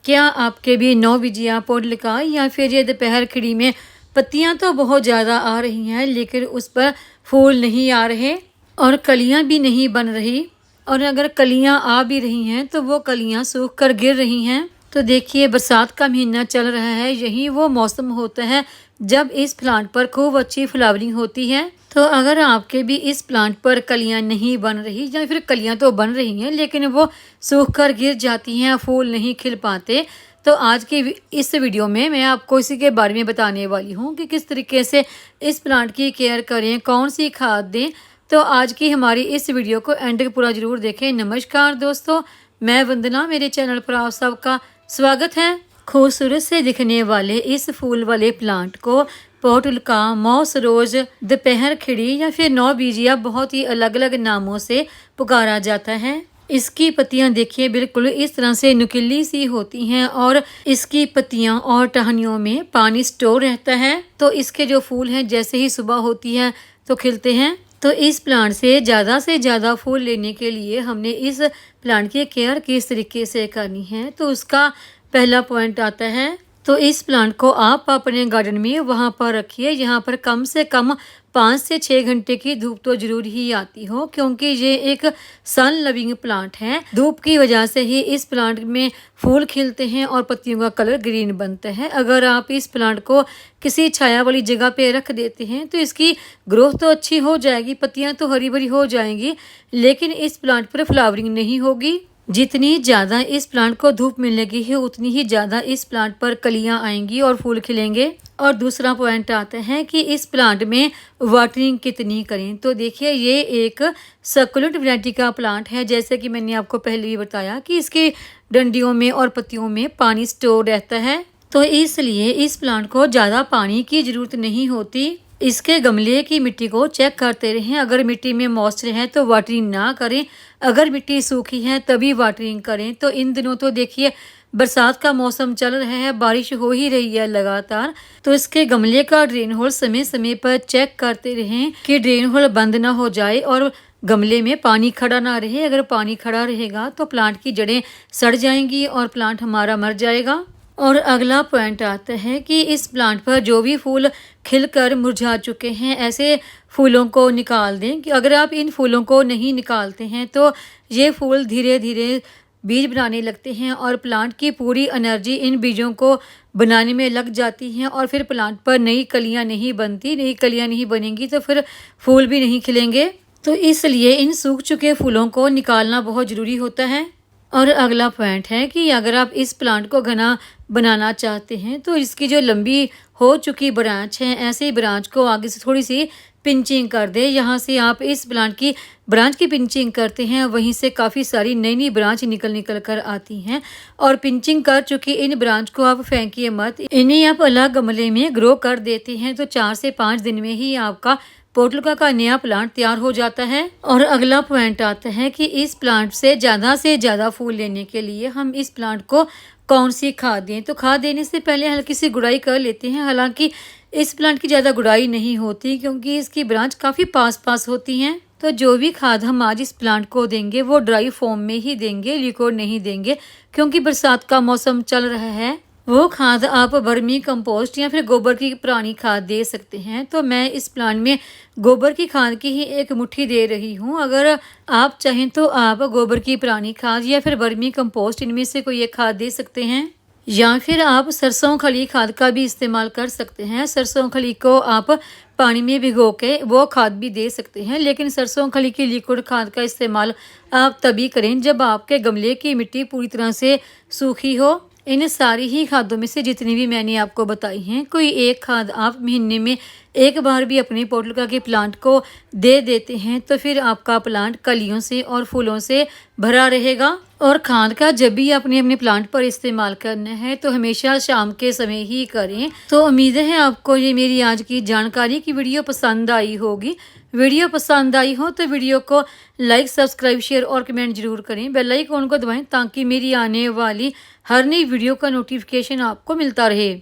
क्या आपके भी नौबिजिया पोटलिका या फिर ये दोपहर खिड़ी में पत्तियां तो बहुत ज़्यादा आ रही हैं लेकिन उस पर फूल नहीं आ रहे और कलियां भी नहीं बन रही, और अगर कलियां आ भी रही हैं तो वो कलियां सूख कर गिर रही हैं। तो देखिए, बरसात का महीना चल रहा है, यही वो मौसम होता है जब इस प्लांट पर खूब अच्छी फ्लावरिंग होती है। तो अगर आपके भी इस प्लांट पर कलियां नहीं बन रही या फिर कलियां तो बन रही हैं लेकिन वो सूख कर गिर जाती हैं, फूल नहीं खिल पाते, तो आज की इस वीडियो में मैं आपको इसी के बारे में बताने वाली हूँ कि किस तरीके से इस प्लांट की केयर करें, कौन सी खाद दें। तो आज की हमारी इस वीडियो को एंड तक पूरा जरूर देखें। नमस्कार दोस्तों, मैं वंदना, मेरे चैनल पर आप सबका स्वागत है। खूबसूरत से दिखने वाले इस फूल वाले प्लांट को पोटलिका, मॉस रोज, दोपहर खिड़ी या फिर नौबिजिया बहुत ही अलग अलग नामों से पुकारा जाता है। इसकी पत्तियां देखिए बिल्कुल इस तरह से नुकीली सी होती हैं और इसकी पत्तियां और टहनियों में पानी स्टोर रहता है। तो इसके जो फूल हैं जैसे ही सुबह होती है तो खिलते हैं। तो इस प्लांट से ज़्यादा फूल लेने के लिए हमने इस प्लांट की केयर किस तरीके से करनी है, तो उसका पहला पॉइंट आता है। तो इस प्लांट को आप अपने गार्डन में वहाँ पर रखिए यहाँ पर कम से कम 5 से 6 घंटे की धूप तो जरूर ही आती हो, क्योंकि ये एक सन लविंग प्लांट है। धूप की वजह से ही इस प्लांट में फूल खिलते हैं और पत्तियों का कलर ग्रीन बनता है। अगर आप इस प्लांट को किसी छाया वाली जगह पे रख देते हैं तो इसकी ग्रोथ तो अच्छी हो जाएगी, पत्तियां तो हरी भरी हो जाएंगी, लेकिन इस प्लांट पर फ्लावरिंग नहीं होगी। जितनी ज़्यादा इस प्लांट को धूप मिलेगी है उतनी ही ज़्यादा इस प्लांट पर कलियां आएंगी और फूल खिलेंगे। और दूसरा पॉइंट आता है कि इस प्लांट में वाटरिंग कितनी करें। तो देखिए, ये एक सक्युलेंट वैरायटी का प्लांट है, जैसे कि मैंने आपको पहले ही बताया कि इसकी डंडियों में और पत्तियों में पानी स्टोर रहता है, तो इसलिए इस प्लांट को ज़्यादा पानी की ज़रूरत नहीं होती। इसके गमले की मिट्टी को चेक करते रहें, अगर मिट्टी में मॉइस्चर है तो वाटरिंग ना करें, अगर मिट्टी सूखी है तभी वाटरिंग करें। तो इन दिनों तो देखिए बरसात का मौसम चल रहा है, बारिश हो ही रही है लगातार, तो इसके गमले का ड्रेन होल समय समय पर चेक करते रहें कि ड्रेन होल बंद ना हो जाए और गमले में पानी खड़ा ना रहे। अगर पानी खड़ा रहेगा तो प्लांट की जड़ें सड़ जाएंगी और प्लांट हमारा मर जाएगा। और अगला पॉइंट आता है कि इस प्लांट पर जो भी फूल खिलकर मुरझा चुके हैं ऐसे फूलों को निकाल दें, कि अगर आप इन फूलों को नहीं निकालते हैं तो ये फूल धीरे धीरे बीज बनाने लगते हैं और प्लांट की पूरी एनर्जी इन बीजों को बनाने में लग जाती है और फिर प्लांट पर नई कलियां नहीं बनती। नई कलियां नहीं बनेंगी तो फिर फूल भी नहीं खिलेंगे। तो इसलिए इन सूख चुके फूलों को निकालना बहुत ज़रूरी होता है। और अगला पॉइंट है कि अगर आप इस प्लांट को घना बनाना चाहते हैं तो इसकी जो लंबी हो चुकी ब्रांच है, ऐसे ब्रांच को आगे से थोड़ी सी पिंचिंग कर दे। यहाँ से आप इस प्लांट की ब्रांच की पिंचिंग करते हैं, वहीं से काफ़ी सारी नई नई ब्रांच निकल कर आती हैं। और पिंचिंग कर चुकी इन ब्रांच को आप फेंकिए मत, इन्हें आप अलग गमले में ग्रो कर देते हैं तो 4 से 5 दिन में ही आपका पोटलिका का नया प्लांट तैयार हो जाता है। और अगला पॉइंट आता है कि इस प्लांट से ज़्यादा फूल लेने के लिए हम इस प्लांट को कौन सी खाद दें। तो खाद देने से पहले हल्की सी गुड़ाई कर लेते हैं। हालांकि इस प्लांट की ज़्यादा गुड़ाई नहीं होती क्योंकि इसकी ब्रांच काफ़ी पास होती हैं। तो जो भी खाद हम आज इस प्लांट को देंगे वो ड्राई फॉर्म में ही देंगे, लिक्विड नहीं देंगे, क्योंकि बरसात का मौसम चल रहा है। वो खाद आप वर्मी कंपोस्ट या फिर गोबर की पुरानी खाद दे सकते हैं। तो मैं इस प्लांट में गोबर की खाद की ही 1 मुट्ठी दे रही हूँ। अगर आप चाहें तो आप गोबर की पुरानी खाद या फिर वर्मी कंपोस्ट इनमें से कोई एक खाद दे सकते हैं, या फिर आप सरसों खली खाद का भी इस्तेमाल कर सकते हैं। सरसों खली को आप पानी में भिगो के वो खाद भी दे सकते हैं, लेकिन सरसों खली की लिक्विड खाद का इस्तेमाल आप तभी करें जब आपके गमले की मिट्टी पूरी तरह से सूखी हो। इन सारी ही खादों में से जितनी भी मैंने आपको बताई हैं, कोई एक खाद आप महीने में एक बार भी अपने पोटलिका के प्लांट को दे देते हैं तो फिर आपका प्लांट कलियों से और फूलों से भरा रहेगा। और खाद का जब भी अपने अपने प्लांट पर इस्तेमाल करना है तो हमेशा शाम के समय ही करें। तो उम्मीद है आपको ये मेरी आज की जानकारी की वीडियो पसंद आई होगी। वीडियो पसंद आई हो तो वीडियो को लाइक, सब्सक्राइब, शेयर और कमेंट जरूर करें। बेल आइकन को दबाएं ताकि मेरी आने वाली हर नई वीडियो का नोटिफिकेशन आपको मिलता रहे।